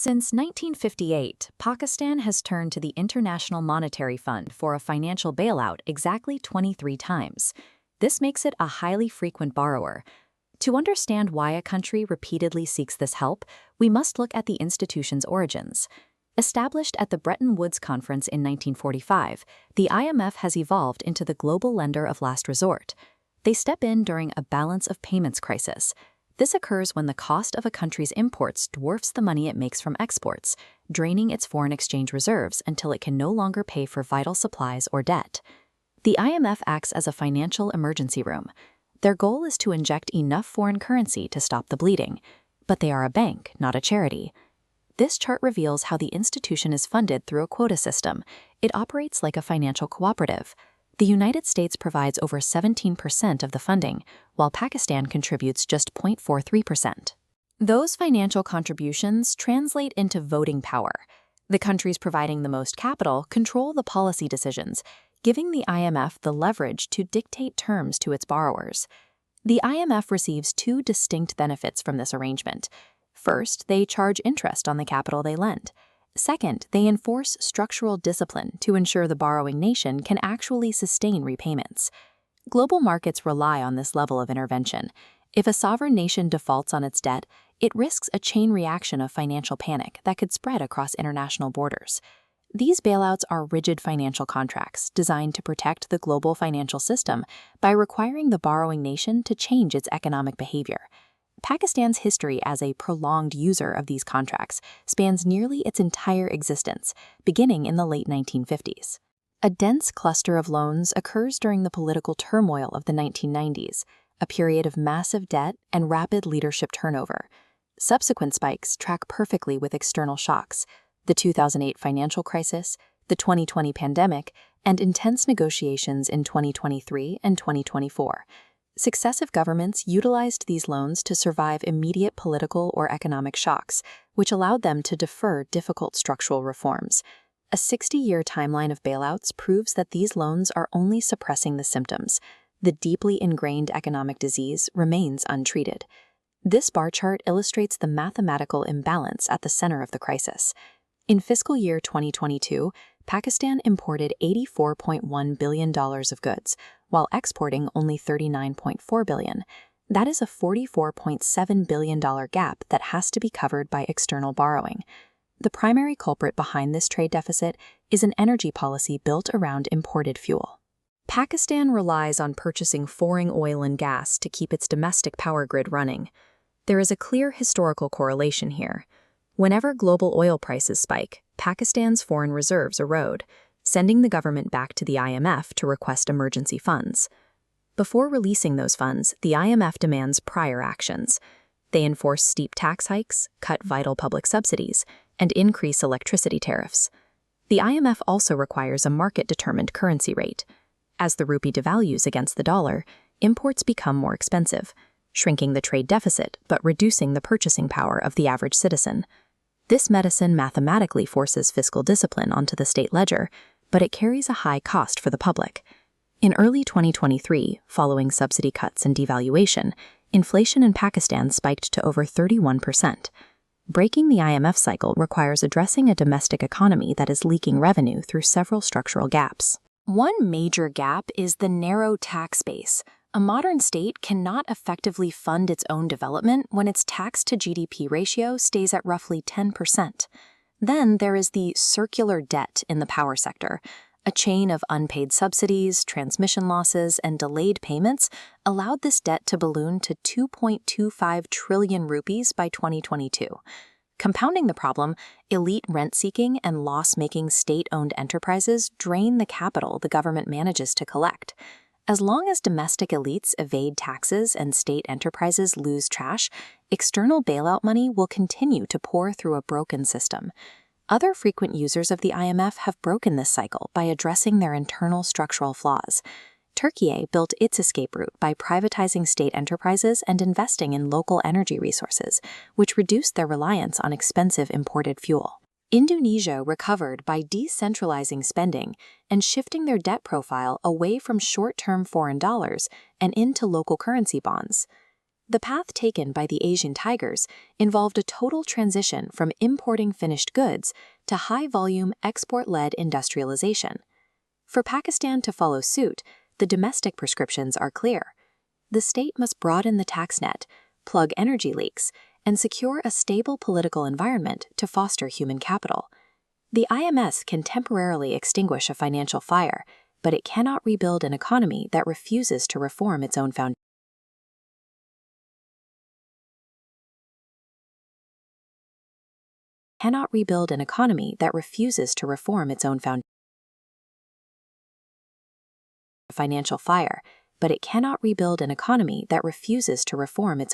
Since 1958, Pakistan has turned to the International Monetary Fund for a financial bailout exactly 23 times. This makes it a highly frequent borrower. To understand why a country repeatedly seeks this help, we must look at the institution's origins. Established at the Bretton Woods Conference in 1945, the IMF has evolved into the global lender of last resort. They step in during a balance of payments crisis. This occurs when the cost of a country's imports dwarfs the money it makes from exports, draining its foreign exchange reserves until it can no longer pay for vital supplies or debt. The IMF acts as a financial emergency room. Their goal is to inject enough foreign currency to stop the bleeding, but they are a bank, not a charity. This chart reveals how the institution is funded through a quota system. It operates like a financial cooperative. The United States provides over 17% of the funding, while Pakistan contributes just 0.43%. Those financial contributions translate into voting power. The countries providing the most capital control the policy decisions, giving the IMF the leverage to dictate terms to its borrowers. The IMF receives two distinct benefits from this arrangement. First, they charge interest on the capital they lend. Second, they enforce structural discipline to ensure the borrowing nation can actually sustain repayments. Global markets rely on this level of intervention. If a sovereign nation defaults on its debt, it risks a chain reaction of financial panic that could spread across international borders. These bailouts are rigid financial contracts designed to protect the global financial system by requiring the borrowing nation to change its economic behavior. Pakistan's history as a prolonged user of these contracts spans nearly its entire existence, beginning in the late 1950s. A dense cluster of loans occurs during the political turmoil of the 1990s, a period of massive debt and rapid leadership turnover. Subsequent spikes track perfectly with external shocks: the 2008 financial crisis, the 2020 pandemic, and intense negotiations in 2023 and 2024. Successive governments utilized these loans to survive immediate political or economic shocks, which allowed them to defer difficult structural reforms. A 60-year timeline of bailouts proves that these loans are only suppressing the symptoms. The deeply ingrained economic disease remains untreated. This bar chart illustrates the mathematical imbalance at the center of the crisis. In fiscal year 2022, Pakistan imported $84.1 billion of goods, while exporting only $39.4 billion. That is a $44.7 billion gap that has to be covered by external borrowing. The primary culprit behind this trade deficit is an energy policy built around imported fuel. Pakistan relies on purchasing foreign oil and gas to keep its domestic power grid running. There is a clear historical correlation here. Whenever global oil prices spike, Pakistan's foreign reserves erode, sending the government back to the IMF to request emergency funds. Before releasing those funds, the IMF demands prior actions. They enforce steep tax hikes, cut vital public subsidies, and increase electricity tariffs. The IMF also requires a market-determined currency rate. As the rupee devalues against the dollar, imports become more expensive, shrinking the trade deficit but reducing the purchasing power of the average citizen. This medicine mathematically forces fiscal discipline onto the state ledger, but it carries a high cost for the public. In early 2023, following subsidy cuts and devaluation, inflation in Pakistan spiked to over 31%. Breaking the IMF cycle requires addressing a domestic economy that is leaking revenue through several structural gaps. One major gap is the narrow tax base. A modern state cannot effectively fund its own development when its tax-to-GDP ratio stays at roughly 10%. Then there is the circular debt in the power sector. A chain of unpaid subsidies, transmission losses, and delayed payments allowed this debt to balloon to 2.25 trillion rupees by 2022. Compounding the problem, elite rent-seeking and loss-making state-owned enterprises drain the capital the government manages to collect. As long as domestic elites evade taxes and state enterprises lose trash, external bailout money will continue to pour through a broken system. Other frequent users of the IMF have broken this cycle by addressing their internal structural flaws. Turkey built its escape route by privatizing state enterprises and investing in local energy resources, which reduced their reliance on expensive imported fuel. Indonesia recovered by decentralizing spending and shifting their debt profile away from short-term foreign dollars and into local currency bonds. The path taken by the Asian tigers involved a total transition from importing finished goods to high-volume export-led industrialization. For Pakistan to follow suit, the domestic prescriptions are clear. The state must broaden the tax net, plug energy leaks, and secure a stable political environment to foster human capital. The IMS can temporarily extinguish a financial fire, but it cannot rebuild an economy that refuses to reform its own foundation. Cannot rebuild an economy that refuses to reform its own financial fire, but it cannot rebuild an economy that refuses to reform its own